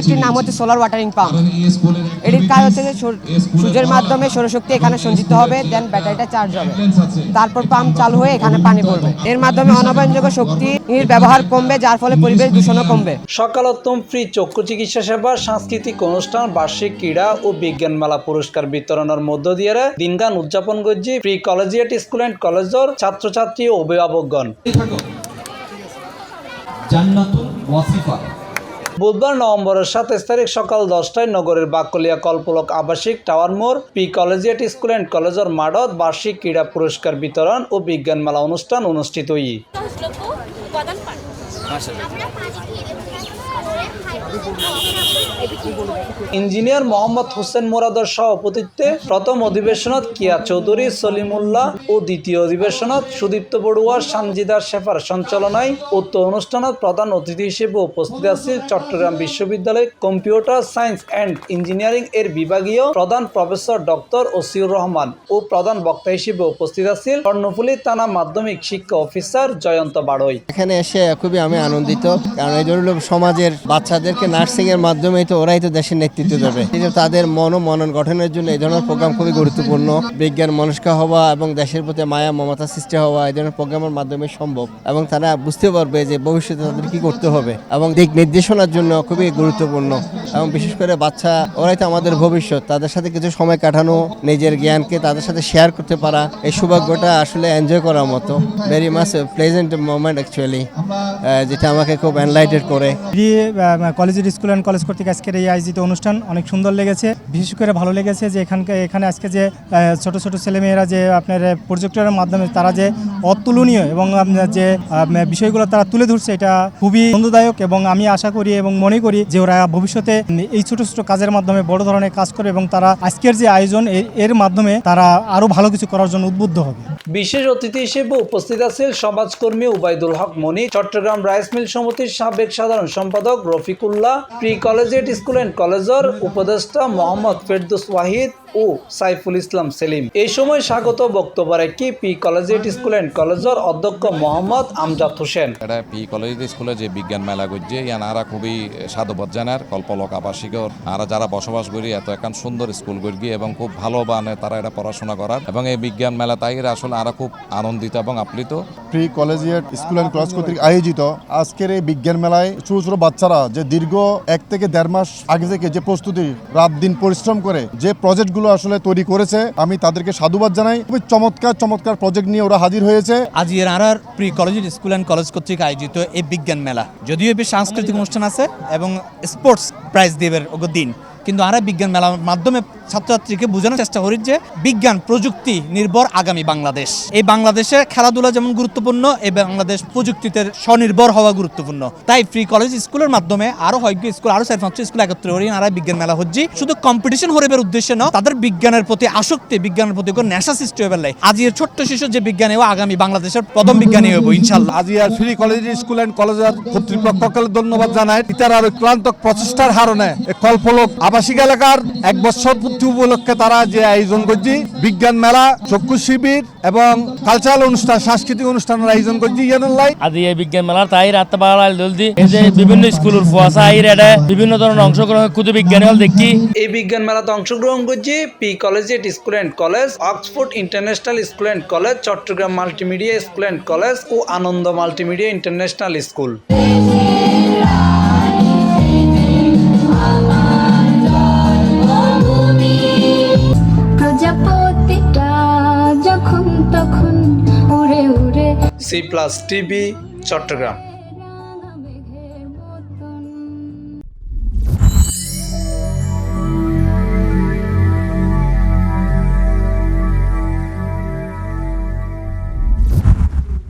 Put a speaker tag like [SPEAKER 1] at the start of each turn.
[SPEAKER 1] প্রজেক্টটির নাম হচ্ছে solar watering pump. এটির কাজ হচ্ছে যে সূর্যের মাধ্যমে সৌরশক্তি এখানে সঞ্চিত হবে, দেন ব্যাটারিটা চার্জ হবে, তারপর পাম্প চালু হয়ে এখানে পানি পড়বে। এর মাধ্যমে অনবায়নযোগ্য শক্তির ব্যবহার কমবে, যার ফলে পরিবেশ দূষণও কমবে।
[SPEAKER 2] সকালোত্তম ফ্রি চক্ষু চিকিৎসা সেবা, সাংস্কৃতিক অনুষ্ঠান, বার্ষিক ক্রীড়া ও বিজ্ঞান মেলা পুরস্কার বিতরণের মধ্য দিয়ে দিনগান উদযাপন করছে প্রি কলেজিয়েট স্কুল অ্যান্ড কলেজের ছাত্রছাত্রী ও অভিভাবকগণ। বুধবার নভেম্বরের 27 তারিখ সকাল 10টায় নগরের বাকলিয়া কল্পলক আবাসিক টাওয়ার মোড় প্রি কলেজিয়েট স্কুল অ্যান্ড কলেজের মাঠত বার্ষিক ক্রীড়া পুরস্কার বিতরণ ও বিজ্ঞান মেলা অনুষ্ঠান অনুষ্ঠিত হই। ইঞ্জিনিয়ার মোহাম্মদ হোসেন মোরাদের সভাপতিত্বে প্রথম অধিবেশনত কিয়া চৌধুরী সলিমুল্লাহ ও দ্বিতীয় অধিবেশনত সুদীপ্ত বড়ুয়া সানজিদার শেফার সঞ্চালনায় উক্ত অনুষ্ঠানত প্রধান অতিথি হিসেবে উপস্থিত আছেন চট্টগ্রাম বিশ্ববিদ্যালয় কম্পিউটার সায়েন্স অ্যান্ড ইঞ্জিনিয়ারিং এর বিভাগীয় প্রধান প্রফেসর ডক্টর ওসিউর রহমান ও প্রধান বক্তা হিসেবে উপস্থিত আছেন কর্ণফুলী থানা মাধ্যমিক শিক্ষা অফিসার জয়ন্ত বাড়ই।
[SPEAKER 3] এখানে এসে খুবই আমি আনন্দিত, কারণ এই সমাজের বাচ্চাদেরকে নার্সিং এর মাধ্যমে তো ওরাই তো দেশের নেতৃত্ব দেবে। তাদের মনন গঠনের জন্য এই ধরনের প্রোগ্রাম খুবই গুরুত্বপূর্ণ। বিজ্ঞান মনস্ক হওয়া এবং দেশের প্রতি মায়া মমতা সৃষ্টি হওয়া এই ধরনের প্রোগ্রামের মাধ্যমে সম্ভব, এবং তারা বুঝতে পারবে যে ভবিষ্যতে তাদের কি করতে হবে এবং দিক নির্দেশনার জন্য খুবই গুরুত্বপূর্ণ। এবং বিশেষ করে বাচ্চা ওরাই তো আমাদের ভবিষ্যৎ, তাদের সাথে কিছু সময় কাটানো, নিজের জ্ঞানকে তাদের সাথে শেয়ার করতে পারা, এই সৌভাগ্যটা আসলে এনজয় করার মতো। Very much pleasant moment actually, যেটা আমাকে খুব এনলাইটেড করে।
[SPEAKER 4] কলেজের স্কুল অ্যান্ড কলেজ কর্তৃক আজকের এই আয়োজিত অনুষ্ঠান অনেক সুন্দর লেগেছে। বিশেষ করে ভালো লেগেছে যে এখানে আজকে যে ছোট ছোট ছেলেমেয়েরা যে আপনার প্রজেক্টরের মাধ্যমে তারা যে অতুলনীয় এবং যে বিষয়গুলো তারা তুলে ধরছে, এটা খুবই আনন্দদায়ক। এবং আমি আশা করি এবং মনে করি যে ওরা ভবিষ্যতে এই ছোট ছোট কাজের মাধ্যমে বড় ধরনের কাজ করবে এবং তারা আজকের যে আয়োজন এর মাধ্যমে তারা আরো ভালো কিছু করার জন্য উদ্বুদ্ধ হবে।
[SPEAKER 2] বিশেষ অতিথি হিসেবে উপস্থিত আছেন সমাজকর্মী উবাইদুল হক মনি, চট্টগ্রাম রাইস মিল সমিতির সাবেক সাধারণ সম্পাদক Rafiqullah, pre collegiate school and কলেজের উপদেষ্টা মোহাম্মদ ফেরদৌস ওয়াহিদ ও সাইফুল ইসলাম সেলিম। এই সময় স্বাগত বক্তব্য রাখি প্রি কলেজিয়েট স্কুল অ্যান্ড কলেজের অধ্যক্ষ মোহাম্মদ আমজাদ হোসেন।
[SPEAKER 5] এটা প্রি কলেজিয়েট স্কুলে যে বিজ্ঞান মেলা করছে ইয়ানারা খুবই সাধুবাদ জানার কল্পলক আবাসিকর আর যারা বসবাস করি এত এখন সুন্দর স্কুল করি এবং খুব ভালো বানে তারা এটা পড়াশোনা করার এবং এই বিজ্ঞান মেলা তাই আসলে আরা খুব আনন্দিত এবং আপ্লিত।
[SPEAKER 6] Pre collegiate school and college কর্তৃক আয়োজিত আজকের এই বিজ্ঞান মেলায় ছোট ছোট বাচ্চারা যে দীর্ঘ 1 থেকে 1.5 মাস আগে থেকে যে প্রস্তুতি রাত দিন পরিশ্রম করে যে প্রজেক্টগুলো আসলে তৈরি করেছে, আমি তাদেরকে সাধুবাদ জানাই। খুবই চমৎকার প্রজেক্ট নিয়ে ওরা হাজির হয়েছে।
[SPEAKER 7] আজ আর pre collegiate school and college কর্তৃক আয়োজিত এই বিজ্ঞান মেলা যদিও বেশ সাংস্কৃতিক অনুষ্ঠান আছে এবং স্পোর্টস প্রাইজ দেবের দিন, কিন্তু আর বিজ্ঞান মেলার মাধ্যমে ছাত্রছাত্রীকে বোঝানোর চেষ্টা করি যে বিজ্ঞান প্রযুক্তি নির্ভর আগামী বাংলাদেশ। এই বাংলাদেশে খেলাধুলা যেমন গুরুত্বপূর্ণ, এই বাংলাদেশ প্রযুক্তিতে স্বনির্ভর হওয়া গুরুত্বপূর্ণ। তাই প্রি কলেজ স্কুলের মাধ্যমে আরো হয়তো স্কুল আরো 4-5 স্কুল একত্রে করি আর বিজ্ঞান মেলা হচ্ছে শুধু কম্পিটিশন হরিবের উদ্দেশ্যে না, তাদের বিজ্ঞানের প্রতি আসক্তি, বিজ্ঞানের প্রতি নেশা সৃষ্টি হয়ে পেলে আজ এর ছোট্ট শিশু যে বিজ্ঞানী ও আগামী বাংলাদেশের প্রথম বিজ্ঞানী হবো ইনশাল্লাহ।
[SPEAKER 8] আজ আর প্রি কলেজ স্কুল অ্যান্ড কলেজের কর্তৃপক্ষকে ধন্যবাদ জানাই। ইতার আর ক্লান্ত প্রচেষ্টার হারণে কল্পলক আবাসিক এলাকার 1 বছর পূর্তি উপলক্ষে তারা যে আয়োজন করছি বিজ্ঞান মেলা, চক্ষু শিবির এবং কালচারাল অনুষ্ঠান, সাংস্কৃতিক অনুষ্ঠানের আয়োজন করছি।
[SPEAKER 9] আদি এই বিজ্ঞান মেলার তাই রাত বাড়াল জলদি এই যে বিভিন্ন স্কুলের ফুয়াশা আইরে বিভিন্ন ধরনের অংশগ্রহণ কুতু বিজ্ঞানী হল দেখি।
[SPEAKER 2] এই বিজ্ঞান মেলাতে অংশগ্রহণ করছি pre collegiate school and college, Oxford international school and college, Chattogram multimedia school and college ও Ananda multimedia international school. C+ TV Chittagong.